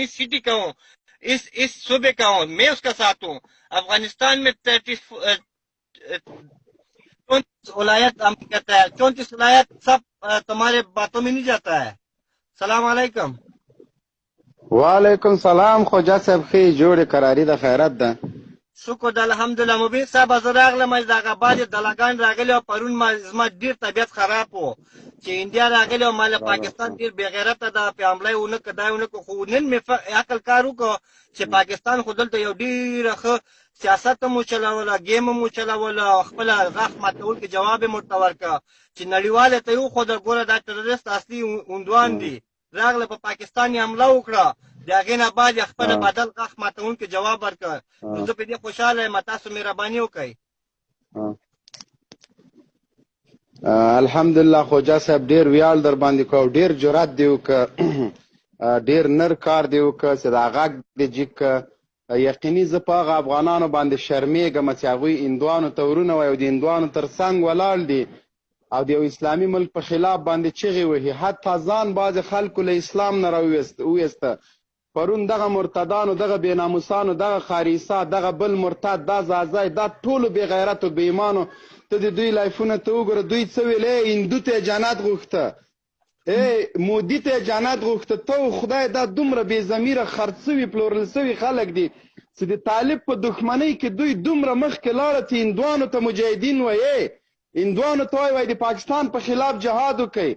सिटी का हूँ, इस सूबे का हूँ, मैं उसका साथ हूँ। अफगानिस्तान में 34 वलायत हम कहता है, 34 वलायत सब तुम्हारे बातों में नहीं जाता है। सलाम अलैकुम। وعلیکم سلام خوجا صاحب ښې جوړې قراري د خیرت ده شکر د الحمدلله. مبین صاحب زه راغلم چې دغه بعد دلاګان راغلی او پرون زما ډېر طبیعت خراب و چې انډیا راغلی او ما له پاکستان ډېر بې غیرته ده په حمله یې ونه کړه دا یې ونه کړه، خو نن مې عقل کار وکړ چې پاکستان خو دلته یو ډېره ښه سیاست هم وچلوله، ګیم هم وچلوله او خپله غاښ ماتونکی جواب یې ورته ورکړه چې نړیوالو ته یې وښوده ګوره دا ټرریست اصلي هندوان دي. راغله په پاکستان یې حمله وکړه، د هغې نه بعد یې خپله بدل غاښ ماتونکی جواب ورکړ. نو زه په دې خوشحاله یم، تاسو مهرباني وکړئ. الحمدلله خوجا صاحب ډېر ویاړ در باندې کو، ډېر جرأت دې وکړه، ډېر نر کار دې وکړه چې دا غږ دې جګ کړه. یقیني زه په هغه افغانانو باندې شرمېږم چې هغوی هندوانو ته ورونه وایي او د هندوانو تر څنګ ولاړ دي او د یو اسلامي ملک په خلاف باندې چغې وهي. حتی ځان بعضې خلکو له اسلام نه راوویسته. پرون دغه مرتدانو، دغه بېناموسانو، دغه خاریسا، دغه بل مرتد، دا زازی، دا ټولو بې غیرتو بې ایمانو ته د دوی لایفونه ته وګوره. دوی څه ویل؟ هندو ته یې جنت غوښته، مودي ته یې جنت غوښته. ته خدای دا دومره بې ضمیره خرڅ سوي پلورل سوي خلک دي چې د طالب په دښمنۍ کې دوی دومره مخکې لاړه چې هندوانو ته مجاهدین وایي، هندوانو ته وایي د پاکستان په خلاف جهاد وکئ.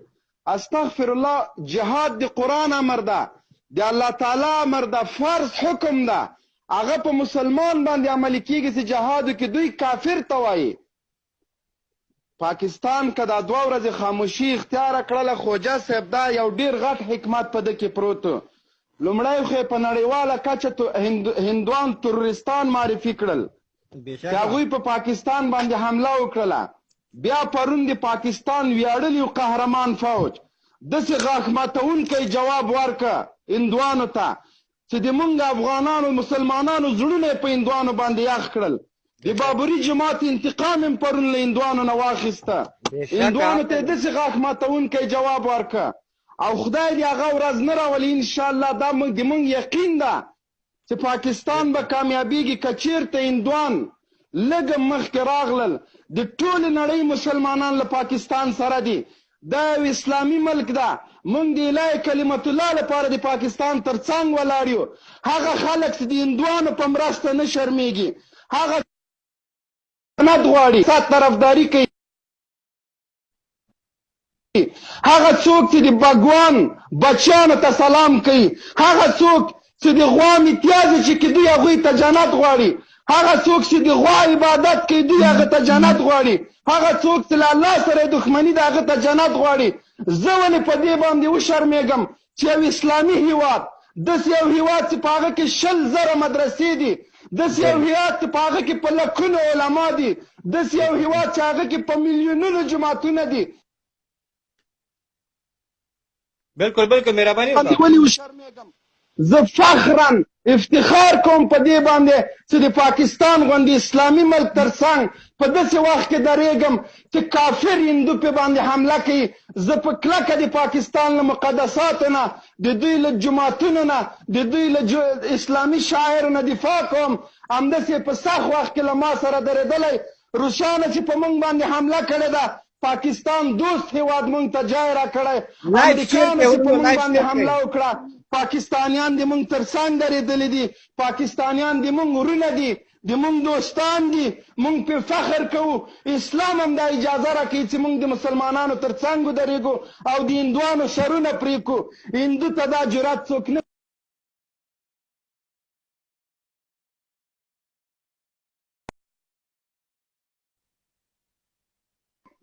استغفر الله، جهاد د قرآن امر ده، د الله تعالی امر ده، فرض حکم ده، هغه په مسلمان باندې عملي کېږي چې جهاد وکړي. دوی کافر ته وایي. پاکستان که دا 2 ورځې خاموشي اختیاره کړله خوجا صاحب، دا یو ډېر غټ حکمت په ده کې پروت و. لومړی خو یې په نړیواله کچه هندوان تروریستان معرفي کړل چې هغوی په پاکستان باندې حمله وکړله. بیا پرون د پاکستان ویاړلي قهرمان فوج داسې غاښ ماتونکی جواب ورکړه هندوانو ته چې د موږ افغانانو مسلمانانو زړونه یې په هندوانو باندې یخ کړل. د بابري جماعت انتقام هم پرون له هندوانو نه واخیسته. هندوانو ته یې داسې غاښ ماتونکی جواب ورکړه او خدای دې هغه ورځ نه راولي انشاءالله. دا د موږ یقین ده چې پاکستان به کامیابیږي که چېرته هندوان لږ مخکې راغلل. د ټولې نړۍ مسلمانان له پاکستان سره دي، دا یو اسلامي ملک ده. موږ د الهي کلمت الله لپاره د پاکستان تر څنګ ولاړ یو. هغه خلک چې د هندوانو په مرسته نه شرمېږي، هغه جنت غواړي، طرفداري کوي، هغه څوک چې د بګوان بچیانو ته سلام کوي، هغه څوک چې د غوا متیازې چې دوی هغوی ته جنت غواړي، هغه څوک چې د غوا عبادت کوي دوی هغه ته جنت غواړي، هغه څوک چې له الله سره دښمني ده هغه ته جنت غواړي. زه ولې په دې باندې وشرمېږم چې یو اسلامي هیواد، داسې یو هیواد چې په هغه کې 100,000 مدرسې دي، داسې یو هیواد چې په هغه کې په لکونو علما دي، داسې یو هیواد چې هغه کې په میلیونونو جماعتونه دي. بالکل بالکل مهرباني وکړه. ولې وشرمېږم؟ زه فخرا افتخار کوم په دې باندې چې د پاکستان غوندې اسلامي ملک تر څنګ په داسې وخت کې درېږم چې کافر هندو پې باندې حمله کوي. زه په کلکه د پاکستان له مقدساتو نه، د دوی له جوماتونو نه، د دوی له اسلامي شاعرو نه دفاع کوم. همداسې په سخت وخت کې له ما سره درېدلی روسیانو چې په موږ باندې حمله کړې ده، پاکستان دوست هیواد موږ ته جای را کړی، امریکایانو چې په موږ باندې حمله وکړه، پاکستانیان د موږ تر څنګ درېدلي دي، پاکستانیان د موږ ورونه دي، د موږ دوستان دي، موږ پې فخر کوو. اسلام هم دا اجازه راکوي چې موږ د مسلمانانو تر څنګ ودرېږو او د هندوانو سرونه پرې کړو. هندو ته دا جرأت څوک نه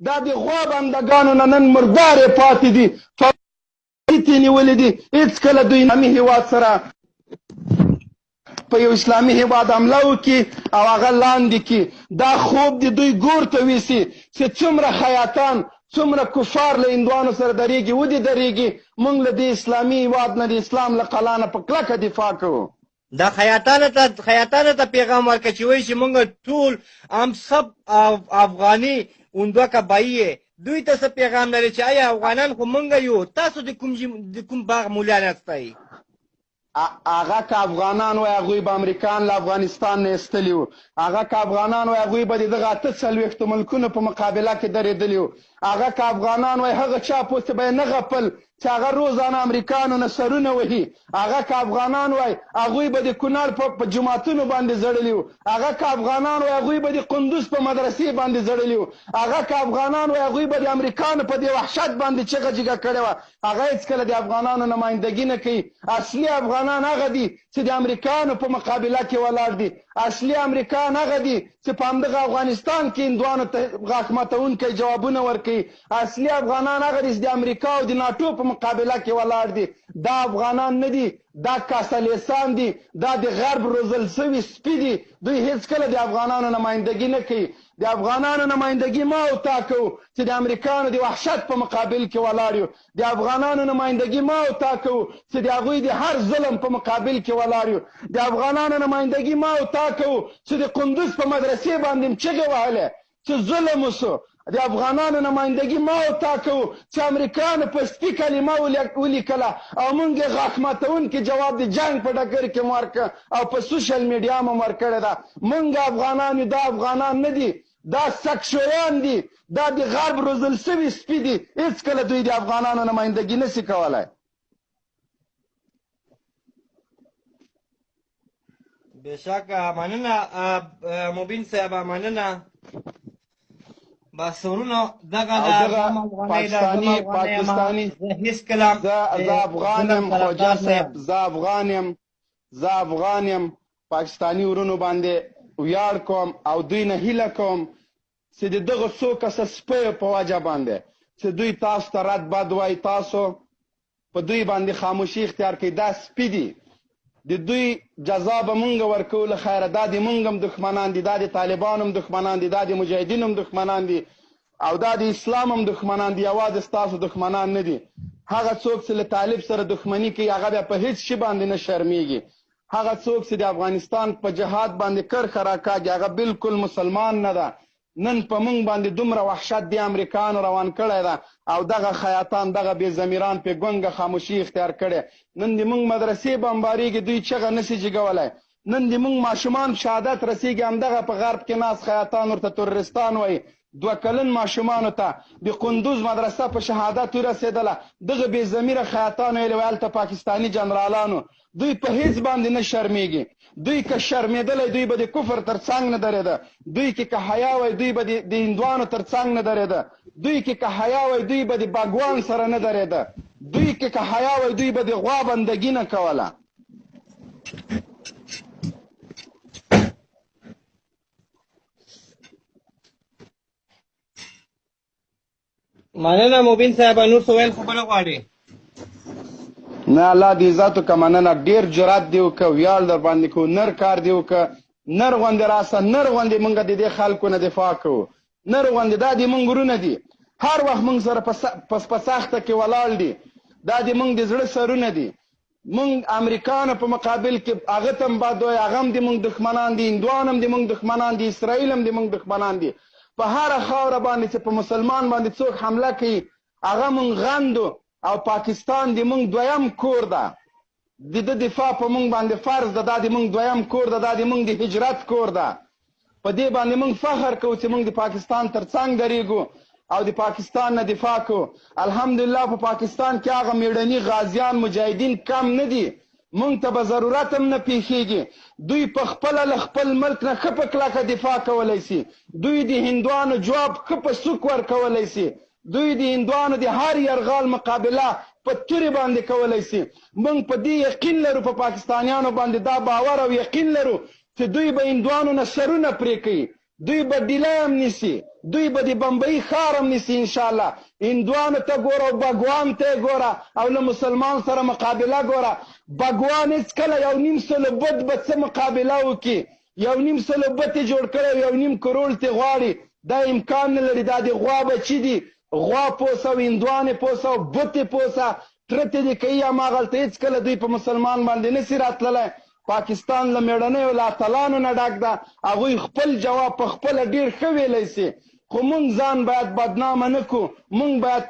دا د غوا بندګانو نه نن مردارې پاتې دي، فوریت یې نیولي دي. هېڅکله دوی اسلامي هېواد سره په یو اسلامي هېواد حمله وکړي او هغه لاندې کړي. دا خوب د دوی ګور ته ویسي چې څومره خیاطان، څومره کفار له هندوانو سره درېږي، ودې درېږي. موږ له دې اسلامي هېواد نه د اسلام له قلا نه په کلکه دفاع کوو. دا خیاطانو ته پیغام ورکړه چې وایي چې موږ ټول هم سب افغاني اوندوه کبایي یې. دوی ته څه پیغام لري چې آیا افغانان خو موږ یو، تاسو د کوم باغ مولیان یاستئ؟ هغه که افغانان وای هغوی به امریکایان له افغانستان نه ایستلي وو هغه که افغانان وای هغوی به د دغه 48 ملکونو په مقابله کې درېدلي وو هغه که افغانان وای هغه چا پوسې به یې نه غپل چې هغه روزانه امریکایانو نه سرونه وهي هغه که افغانان وای هغوی به د کونړ په جوماتونو باندې ځړلي وو هغه که افغانان وای هغوی به د قندوز په مدرسې باندې ځړلي وو هغه که افغانان وای هغوی به د امریکایانو په دې وحشت باندې چغه جګه کړې وه هغه هېڅکله د افغانانو نمایندګي نه کوي اصلي افغانان هغه دي چې د امریکایانو په مقابله کې ولاړ دي اصلي امریکایان هغه دي چې په همدغه افغانستان کې هندوانو ته غاښ ماتونکی جوابونه ورکوي اصلي افغانان هغه دي چې د امریکا او د ناټو په مقابله کې ولاړ دي دا افغانان نه دي دا کاسلیسان دي دا د غرب روزل سوي سپي دي دوی هېڅکله د افغانانو نمایندګي نه کوي د افغانانو نمایندګي ما او تا کوو چې د امریکایانو د وحشت په مقابل کې ولاړ یو د افغانانو نمایندګي ما او تا کوو چې د هغوی د هر ظلم په مقابل کې ولاړ یو د افغانانو نمایندګي ما او تا کوو چې د قندوز په مدرسې باندې چغې وهلې چې ظلم وسو د افغانانو نمایندګي ما او تا کوو چې امریکایانو په سپي کلمه ولیکله او موږ یې غاښ ماتونکي جواب د جنګ په ډګر کې مو ورکړه او په سوشل میډیا مو ورکړې ده موږ افغانان یو دا افغانان نه دي دا سکشویان دي دا د غرب روزل سوي سپي دي هېڅکله دوی د افغانانو نمایندګي نشي کولی بېشکه مننه مبین صاحب مننه بس ورونو دغه پاکستاني زه افغان یم خوجا صاحب زه افغان یم پاکستاني ورونو باندې ویاړ کوم او دوی نه هیله کوم چې د دغه څو کسه سپیو په وجه باندې چې دوی تاسو ته رد بد وایي تاسو په دوی باندې خاموشي اختیار کوي دا سپي دي د دوی جزا به مونږ ورکوو له خیره دا د مونږ هم دښمنان دي دا د طالبانو هم دښمنان دي دا د مجاهدینو هم دښمنان دي او دا د اسلام هم دښمنان دي یوازې ستاسو دښمنان نه دي هغه څوک چې له طالب سره دښمني کوي هغه بیا په هېڅ شي باندې نه شرمیږي هغه څوک چې د افغانستان په جهاد باندې کرښه راکاږي هغه بالکل مسلمان نه ده نن په موږ باندې دومره وحشت د امریکایانو روان کړی ده او دغه خیاطان دغه بې ضمیران پې ګونګه خاموشي اختیار کړې نن د موږ مدرسې بمبارېږي دوی چغه نشي جګولی نن د موږ ماشومان شهادت رسېږي همدغه په غرب کې ناست خیاطان ورته تروریستان وایي 2 کلن ماشومانو ته د قندوز مدرسه په شهادت ورسېدله دغه بې ضمیره خیاطانو یې هلته پاکستاني جنرالانو دوی په هېڅ باندې نه شرمېږي دوی که شرمېدلی دوی به د کفر تر څنګ نه درېده دوی کې که حیا وای دوی به د هندوانو تر څنګ نه درېده دوی کې که حیا وای دوی به د باګوان سره نه درېده دوی کې که حیا وای دوی به د غوا بندګي نه کوله مننه مبین صاحب نور څه ویل خو بله غواړې نه الله دې عزت وکړه مننه ډېر جرأت دې وکړه ویاړ در باندې کوو نر کار دې وکړه نر غوندې راسه نر غوندې موږ د دې خلکو نه دفاع کوو نر غوندې دا د موږ ورونه دي هر وخت موږ سره په سخته کې ولاړ دي دا د موږ د زړه سرونه دي موږ امریکایانو په مقابل کې هغه ته هم بد وایي هغه هم د موږ دښمنان دي هندوان هم د موږ دښمنان دي اسرائیل هم د موږ دښمنان دي په هره خاوره باندې چې په مسلمان باندې څوک حمله کوي هغه موږ غندو او پاکستان د موږ دویم کور ده د ده دفاع په موږ باندې فرض ده دا د موږ دویم کور ده دا د موږ د هجرت کور ده په دې باندې موږ فخر کوو چې موږ د پاکستان تر څنګ درېږو او د پاکستان نه دفاع کوو الحمدلله په پاکستان کې هغه میړني غازیان مجاهدین کم نه دي موږ ته به ضرورت هم نه پیښیږي دوی په خپله له خپل ملک نه ښه په کلکه دفاع کولی شي دوی د هندوانو جواب ښه په سوک ورکولی شي دوی د هندوانو د هر یرغال مقابله په تورې باندې کولی شي موږ په دې یقین لرو په پاکستانیانو باندې دا باور او یقین لرو چې دوی به هندوانو نه سرونه پرې کوي دوی به ډیلی هم نیسي دوی به د بمبئی ښار هم نیسي انشاءالله هندوانو ته ګوره او بګوان ته یې ګوره او له مسلمان سره مقابله ګوره بګوان هېڅکله 1.5 بت به څه مقابله وکړي 1.5 بت یې جوړ کړی 1.5 کروړ ترې غواړي دا امکان نه لري دا د غوا بچي دي غوا پوسه او هندوانې پوسه او بتې پوسه ترتې دې کوي هماغلته هېڅکله دوی په مسلمان باندې نسي راتللی پاکستان له میړنیو له اتلانو نه ډک ده هغوی خپل جواب په خپله ډېر ښه ویلی سي خو موږ ځان باید بدنامه نه کړو موږ باید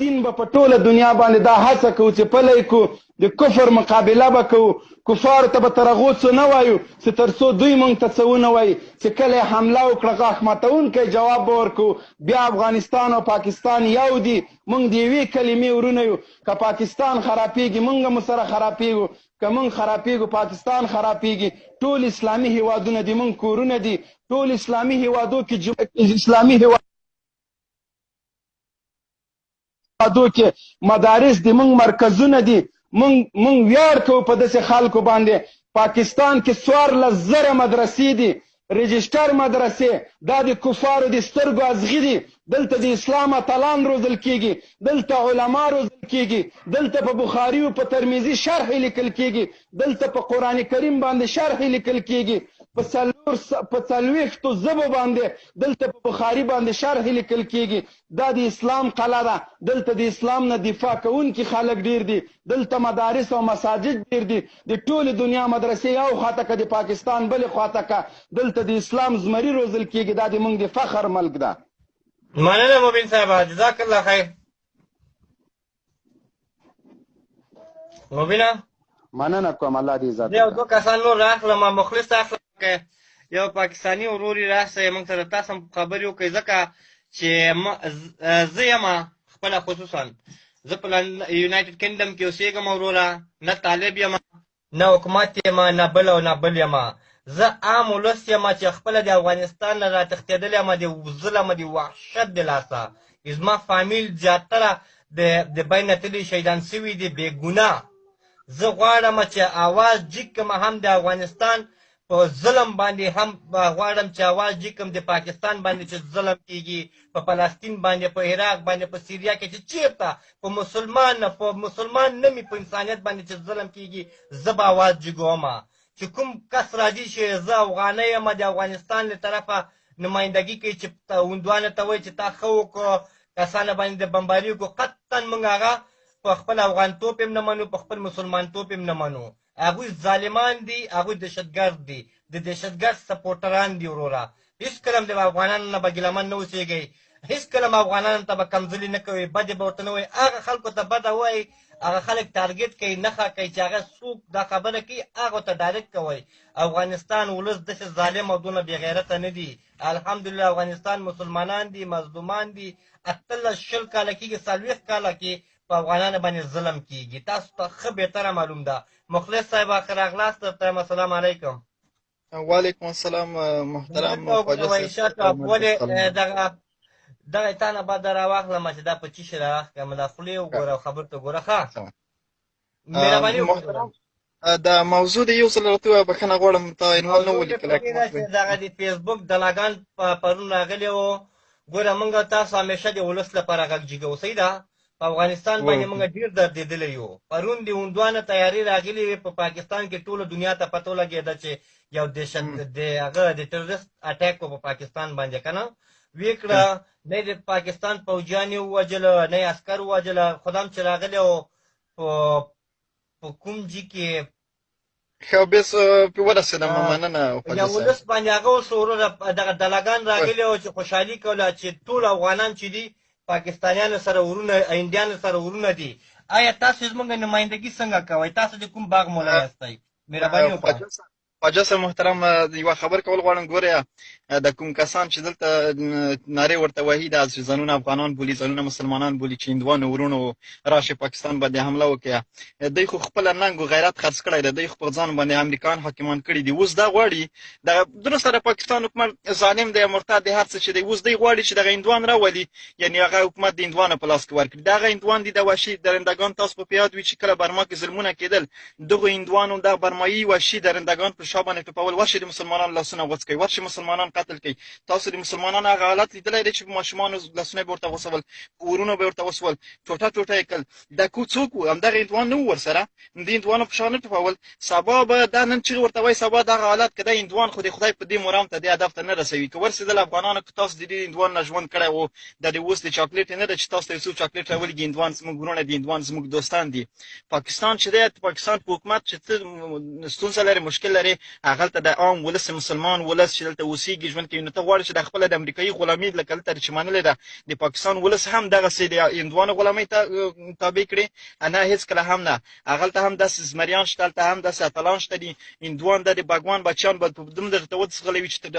دین به په ټوله دنیا باندې دا هڅه کوو چې پلی کو د کفر مقابله به کوو کفارو ته به تر هغو څه نه وایو چې تر څو دوی موږ ته څه ونه وایي چې کله یې حمله وکړه غاښ ماتونکی جواب به ورکوو بیا افغانستان او پاکستان یو دي موږ د یوې کلمې ورونه یو که پاکستان خرابېږي موږ هم سره خرابېږو که موږ خرابېږو پاکستان خرابېږي ټول اسلامي هیوادونه دي موږ کورونه دي ټول اسلامي هیوادو کې مدارس دي موږ مرکزونه دي موږ ویاړ کوو په داسې خلکو باندې پاکستان کې 14,000 مدرسې دي رجسټر مدرسې دا د کفارو د سترګو ازغي دي دلته د اسلام اتلان روزل کیږي دلته علما روزل کیږي دلته په بخاري او په ترمذي شرح لیکل کیږي دلته په قران کریم باندې شرح لیکل کیږي په 40 ژبو باندې دلته په بخاري باندې شرح لیکل کیږي دا د اسلام قلعه ده دلته د اسلام نه دفاع کوونکي خلک ډیر دي دلته مدارس او مساجد ډیر دي د ټول دنیا مدرسې یو خواته که د پاکستان بل خواته که دلته د اسلام زمری روزل کیږي دا د موږ د فخر ملک ده مننه مبین صاحب جزاک الله خیر مبینه مننه کوم الله دې عزت یو دوه کسان نور راخلم مخلص اخلم که یو پاکستانی ورور یې راسه موږ سره تاسو هم خبرې وکړئ ځکه چې زه یم خپله خصوصا زه په یونایټډ کینګډم کې اوسېږم وروره نه طالب یم نه حکومت یم نه بل او نه بل یم زه عام ولس یم چې خپله د افغانستان نه راتښتېدلی یم د ظلم د وحشت د لاسه زما فامیل زیاتره د بین تللي شهیدان سوي دي بېګناه زه غواړم چې اواز جګ کړم هم د افغانستان په ظلم باندې هم غواړم چې اواز جګ کړم د پاکستان باندې چې ظلم کیږي په فلسطین باندې په عراق باندې په سیریا کې چې چیرته په مسلمان نه مې په انسانیت باندې چې ظلم کیږي زه به اواز جګوم چې کوم کس راځي چې زه افغانی یم د افغانستان له طرفه نمایندګي کوي چې هندوانو ته وایي چې تا ښه وکړو کسانو باندې د بمباري وکړو قطعا موږ هغه په خپل افغانتوب هم نه منو په خپل مسلمانتوب هم نه منو هغوی ظالمان دي هغوی دهشتګرد دي د دهشتګرد سپورټران دي وروره هېڅکله هم د افغانانو نه به ګیلمن نه اوسېږئ هېڅکله هم افغانانو ته به کمزلي نه کوئ بدې به ورته نه وایئ هغه خلکو ته بده وایئ هغه خلک ټارګېټ کوي نښه کوي چې هغه څوک دا خبره کوي هغو ته ډایرکټ کوئ افغانستان ولس داسې ظالم او دونه بېغیرته نه دي الحمدلله افغانستان مسلمانان دي مظلومان دي 18 کاله کېږي 40 کاله کې په افغانانو باندې ظلم کیږي تاسو ته ښه بهتره معلوم ده مخلص صاحب آخر راغلاست درته السلام علیکم وعلیکم السلام محترم ولې دغه تا نه بعد راواخلم چې دا په چی شي راواخلم دا خولې وګوره او خبر ته ګوره ښه مهرباني وکړه دا موضوع د یو څه راته بخښنه غواړم تا عنوان نه ولیکل دغه د فیسبوک دلاګان پرون راغلی وو ګوره موږ تاسو همیشه د ولس لپاره غږ جګو صحیح ده په افغانستان باندې موږ ډېر دردېدلی یو پرون د هندوانو تیاري راغلې وې په پاکستان کې ټوله دنیا ته پته ولګېده چې یو هغه د ټرورست اټیک په پاکستان باندې که نه ویې کړه نه د پاکستان پوجیان یې ووژله نه یې عسکر ووژله خو هم چې راغلی و په کوم ځای کې ښه بس ورسېدم مننه یو ولس باندې هغه اوس وروره دغه دلاګان راغلي وو چې خوشحالي کوله چې ټول افغانان چې دي پاکستانیانو سره ورونه انډیانو سره ورونه دي آیا تاسو زموږ نمایندګي څنګه کوئ تاسو د کوم باغ مولا یاستئ مهرباني وکړئ خواجه صاحب محترم یوه خبر کول غواړم ګوره د کوم کسان چې دلته نارې ورته وهي دا چې ځانونه افغانان بولي ځانونه مسلمانان بولي چې هندوانو ورونو راشي پاکستان باندې حمله وکړي دوی خو خپله ننګ و غیرت خرڅ کړی دی دوی خو په ځان باندې امریکایان حاکمان کړي دي اوس دا غواړي دغه دونه سره پاکستان حکومت ظالم دی مرتد دی هر څه چې دی اوس دوی غواړي چې دغه هندوان راولي یعنې هغه حکومت د هندوانو په لاس کې ورکړي دغه هندوان دي د وحشي درندګان تاسو په یاد وي چې کله برما کې ظلمونه کېدل دغو هندوانو دغه برمایي وحشي درندګان پر شا باندې ټوپول ورشي د مسلمانانو لاسونه غوڅ کوي ورشي مسلمانان قتل کوي تاسو د مسلمانانو هغه حالت لیدلی دی چې په ماشومانو لاسونه به ورته غوڅول ورونه به ورته وسول ټوټه ټوټه یې کړل دا څوک وو همدغه هندوان نه وو ورسره د هندوانو په شا نه ټوپول سبا به دا نن چغې ورته وایي سبا دغه حالت که دا هندوان خو د خدای په دې مرام ته دې هدف ته نه رسوي که ورسېدل افغانانو که تاسو د دې هندوان نه ژوند کړی وو دا د اوس د چاکلیټ نه ده چې تاسو ته یو څوک چاکلیټ راولېږي هندوان زموږ ورونه دي هندوان زموږ دوستان دي پاکستان چې دی پاکستان په حکومت چې ته ستونزه لري مشکل لري هغلته د عام ولس مسلمان ولس چې دلته اوسېږي ژوند کوي نو ته غواړې چې د خپله د امریکایي غلامي لکه دلته چې منلې ده د پاکستان ولس هم دغسې د هندوانو غلامۍ ته تابع کړي نه هېڅکله هم نه هغلته هم داسې زمریان شته هلته هم داسې اتلان شته دي هندوان د باګوان بچیان به دومره درته وڅغلوي چې د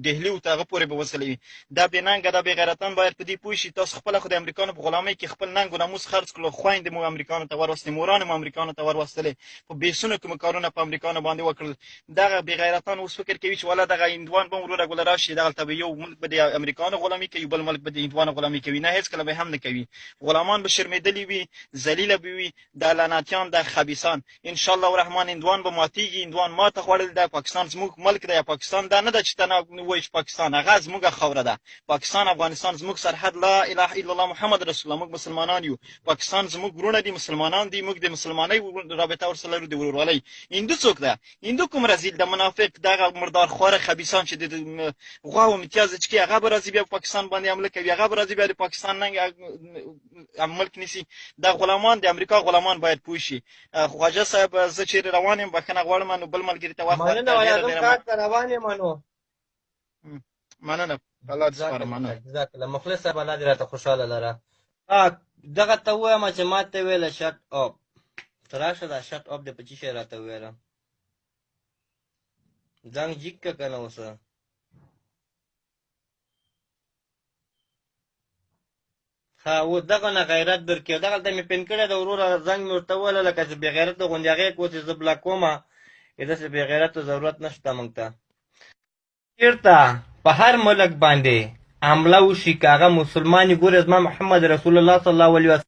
ډهلي ورته هغه پورې به وڅلوي دا بېننګه دا بېغیرتان باید په دې پوه شي تاسو خپله خو د امریکانو په غلامۍ کې خپل ننګ و ناموس خرڅ کړلو خویندې مو امریکانو ته وروستې مورانې مو امریکانو ته وروستلې په بیسونو کې مو کارونه په امریکانو باندې وکړل دغه بېغیرتان اوس فکر کوي چې والا دغه هندوان به وروره ګوله راشي دغلته به یو ملک به د امریکانو غلامي کوي بل ملک به د هندوانو غلامي کوي نه هېڅکله به هم نه کوي غلامان به شرمېدلي وي ذلیله به وي دا لعنتیان دا خبیثان انشاءالله الرحمن هندوان به ماتېږي هندوان ماته خوړل ده پاکستان زموږ ملک دی پاکستان دا نه ده چې ته نه وایي چې پاکستان هغه زموږ خاوره ده پاکستان افغانستان زموږ سرحد لا اله الا الله محمد رسول الله موږ مسلمانان یو پاکستان زموږ وروڼه دي مسلمانان دي موږ د مسلمانۍ رابطه ورسره لرو د ورورولۍ هندو څوک ده هندو کوم رزیل د منافق دغه مردار خواره خبیثان چې د غوا و امتیاز چې کوي هغه به راځي بیا په پاکستان باندې حمله کوي هغه به راځي بیا د پاکستان ننګ ملک نیسي دا غلامان د امریکا غلامان باید پوه شي خواجه صاحب زه چیرې روان یم بښنه غواړم نو بل ملګري ته وخت مننه وایي کار ته روان یم نو مننه الله دې سپارم مننه جزاک الله مخلص صاحب الله دې راته خوشحاله لره دغه ته ووایم چې ما ته ویله شټ اپ ته راشه دا شټ اپ د په چي شی راته وویله زنګ جیک که که نه اوسه ها و دغه نه غیرت درکې دغلته مې پین کړی د وروره زنګ مې ورته وویله لکه چې بېغیرته غوندې هغې کو چې زه بلاکومه داسې بېغیرته ضرورت نشته موږ ته چېرته په هر ملک باندې حمله وشي که هغه مسلمان یې ګورې زما محمد رسول الله صلی الله علیه وسلم